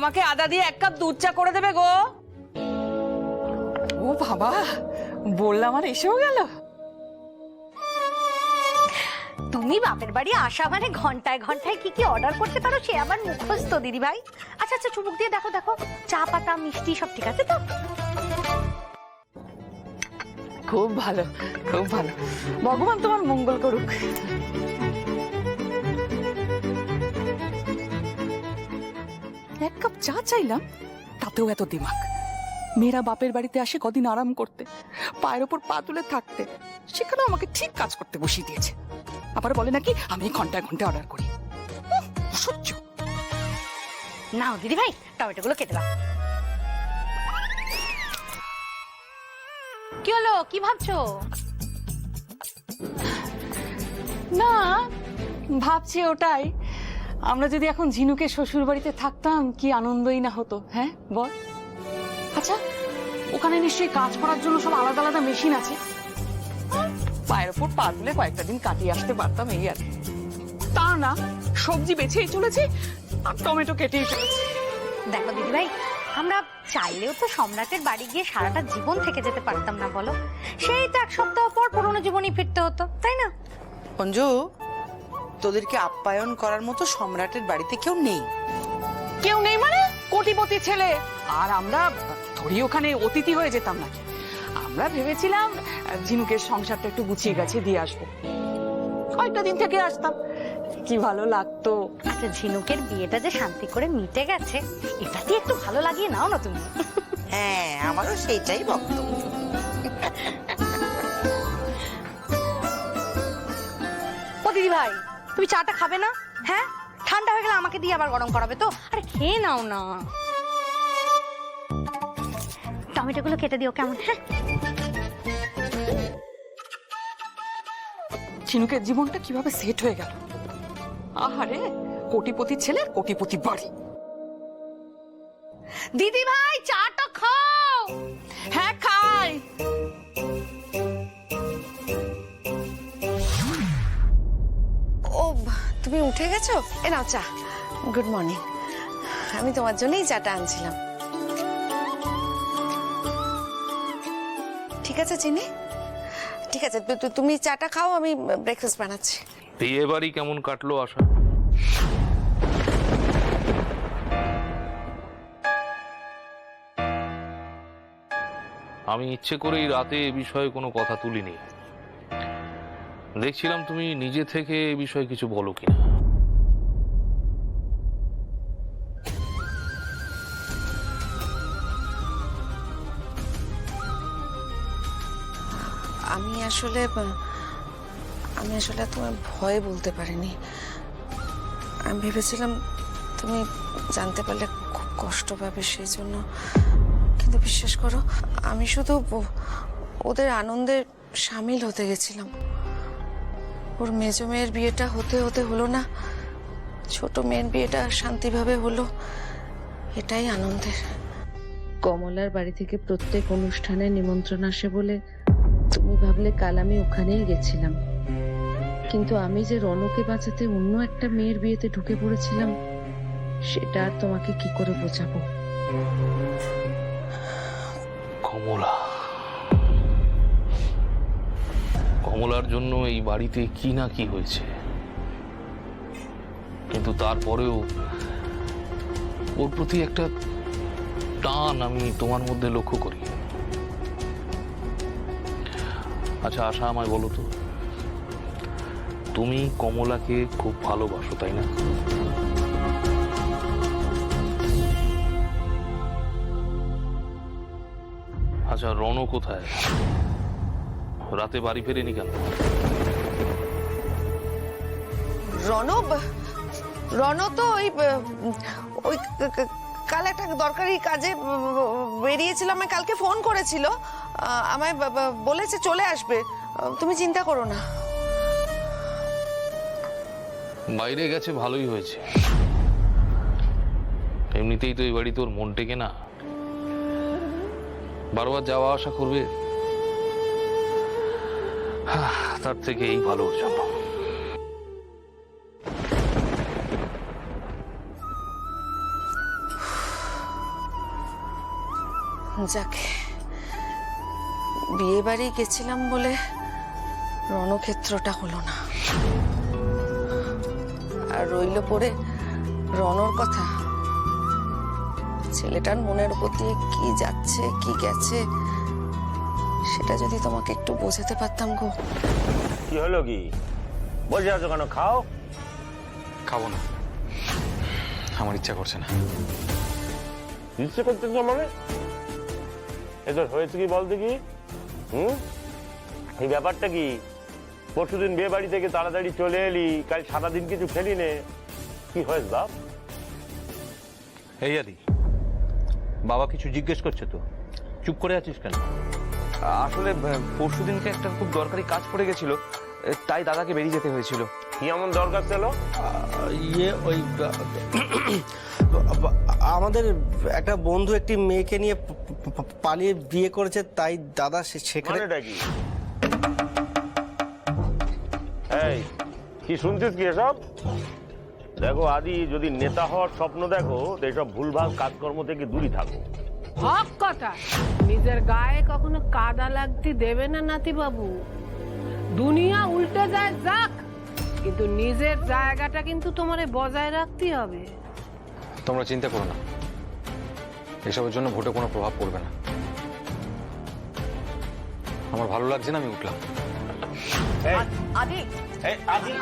আমাকে আদা দিয়ে 1 কাপ দুধ চা করে দেবে গো। ও বাবা, বললাম আর এসেও গেল। তুমি বাপের বাড়ি আসা মানে ঘন্টায় ঘন্টায় কি কি অর্ডার করতে পারো সে আমার মুখস্থ দিদি ভাই। আচ্ছা আচ্ছা, চুমুক দিয়ে দেখো দেখো, চা পাতা মিষ্টি সব ঠিক আছে তো? খুব ভালো, খুব ভালো, ভগবান তোমার মঙ্গল করুক। এক কাপ চা চাইলাম, তাতেও এত দিমাগ। মেয়েরা বাপের বাড়িতে আসে কদিন আরাম করতে, পায়ের ওপর পা তুলে থাকতে, সেখানে আমাকে ঠিক কাজ করতে বসিয়ে দিয়েছে। আবার বলে নাকি আমি ঘন্টায় ঘন্টায় অর্ডার করি। সহ্য। নাও দিদি ভাই, টমেটোগুলো কেটে দাও। কি হলো, কি ভাবছো? না, ভাবছি ওটাই, আমরা যদি এখন ঝিনুকে শ্বশুর বাড়িতে থাকতাম কি আনন্দই না হতো। হ্যাঁ বল। আচ্ছা, ওখানে নিশ্চয়ই কাজ করার জন্য সব আলাদা আলাদা মেশিন আছে, পায়ের ওপর পা তুলে কয়েকটা দিন কাটিয়ে আসতে পারতাম, এই আর কি। তা না, সবজি বেছেই চলেছি আর টমেটো কেটেই চলেছি। দেখো দিদি ভাই, আমরা চাইলেও তো সম্রাটের বাড়ি গিয়ে সারাটা জীবন থেকে যেতে পারতাম না বলো। সেই তো 1 সপ্তাহ পর পুরোনো জীবনই ফিরতে হতো, তাই না? অঞ্জু, তোদেরকে আপ্যায়ন করার মতো সম্রাটের বাড়িতে কেউ নেই। কেউ নেই মানে? কোটিপতি ছেলে, আর আমরা থরি ওখানে অতিথি হয়ে যেতাম নাকি? আমরা ভেবেছিলাম ঝিনুকের সংসারটা একটু গুছিয়ে গাছে দিয়ে আসবো, কয়েকটা দিন থেকে আসতাম, কি ভালো লাগতো। আচ্ছা, ঝিনুকের বিয়েটা যে শান্তি করে মিটে গেছে, এটা দিয়ে একটু ভালো লাগিয়ে নাও না তুমি। হ্যাঁ, আমারও সেইটাই বক্তব্য। ও দিদি ভাই, তুমি চাটা খাবে না? হ্যাঁ, ঠান্ডা হয়ে গেলে আমাকে দিয়ে আবার গরম করাবে তো। আরে খেয়ে নাও না। টমেটোগুলো কেটে দিও কেমন? হ্যাঁ, ঝিনুকের জীবনটা কিভাবে সেট হয়ে গেল। আহারে, কোটিপতি ছেলে, কোটিপতি বাড়ি। দিদি ভাই চাটা খাও। হ্যাঁ খাই। ও, তুমি উঠে গেছো? এ নাও চা। Good morning. আমি তোমার জন্যই চাটা আনছিলাম। ঠিক আছে চিনি, ঠিক আছে, তুমি চাটা খাও, আমি ব্রেকফাস্ট বানাচ্ছি। বিয়ে বাড়ি কেমন কাটলো আশা? আমি ইচ্ছে করেই রাতে এ বিষয়ে কোনো কথা তুলিনি। দেখছিলাম তুমি নিজে থেকে এ বিষয়ে কিছু বলো কিনা। আমি আসলে তোমার ভয়ে বলতে পারিনি। আমি ভেবেছিলাম তুমি জানতে পারলে খুব কষ্ট পাবে, সেই জন্য। কিন্তু বিশ্বাস করো, আমি শুধু ওদের আনন্দে সামিল হতে গেছিলাম। ওর মেজো মেয়ের বিয়েটা হতে হতে হলো না, ছোট মেয়ের বিয়েটা শান্তিভাবে হলো, এটাই আনন্দের। কমলার বাড়ি থেকে প্রত্যেক অনুষ্ঠানে নিমন্ত্রণ আসে বলে তুমি ভাবলে কাল আমি ওখানেই গেছিলাম, কিন্তু আমি যে রনকে বাঁচাতে অন্য একটা মেয়ের বিয়েতে ঢুকে পড়েছিলাম সেটা আর তোমাকে কি করে বোঝাবো। কমলা, কমলার জন্য এই বাড়িতে কি না কি হয়েছে, কিন্তু তারপরেও ওর প্রতি একটা টান আমি তোমার মধ্যে লক্ষ্য করি। আচ্ছা আশা, আমায় বলো তো, তুমি কমলাকে খুব ভালোবাসো তাই না? আচ্ছা, রণ কোথায়? রাতে বাড়ি ফেরেনি কেন? রণ তো ওই কাল একটা দরকারি কাজে বেরিয়েছিল, আমায় কালকে ফোন করেছিল, আমায় বলেছে চলে আসবে, তুমি চিন্তা করো না। বাইরে গেছে ভালোই হয়েছে, এমনিতেই তো এই বাড়ি তোর মন টেকে না, বারবার যাওয়া আসা করবে, তার থেকে এই ভালো ওর জন্য। যাকে বিয়ে বাড়ি গেছিলাম বলে রণক্ষেত্রটা হলো না, আর রইল পড়ে রণর কথা। ছেলেটার মনের উপর দিয়ে কি যাচ্ছে কি গেছে সেটা যদি তোমাকে একটু বোঝাতে পারতাম গো। কি হলো কি বসে আছো কেন? খাও। খাবো না, আমার ইচ্ছা করছে না। ইচ্ছে করতেছ মানে? এদের হয়েছে কি বলতে কি? এই ব্যাপারটা কি? পরশুদিন বিয়ে বাড়ি থেকে তাড়াতাড়ি চলে এলি, কাল সারাদিন কিছু খেলি নে, কি হয়েছে বাপ? এই আদি, বাবা কিছু জিজ্ঞেস করছে তো, চুপ করে আছিস কেন? আসলে পরশুদিনকে একটা খুব দরকারি কাজ পড়ে গেছিল, তাই দাদাকে বেরিয়ে যেতে হয়েছিল। কি এমন দরকার ছিল? ওই আমাদের একটা বন্ধু একটি মেয়েকে নিয়ে পালিয়ে বিয়ে করেছে, তাই দাদা সেখানে। মানেটা কি? এই কি শুনছিস কি এসব? দেখো আদি, যদি নেতা হওয়ার স্বপ্ন দেখো তো এইসব ভুলভাল কাজকর্ম থেকে দূরে থাকো। হক কথা, নিজের গায়ে কখনো কাদা লাগতে দেবে না নাতি বাবু। দুনিয়া উল্টে যায় যাক, কিন্তু নিজের জায়গাটা কিন্তু তোমারে বজায় রাখতে হবে। তোমরা চিন্তা করো না, এসবের জন্য ভোটে কোনো প্রভাব পড়বে না। আমার ভালো লাগছে না, আমি উঠলাম। এই, আদি এই, আদি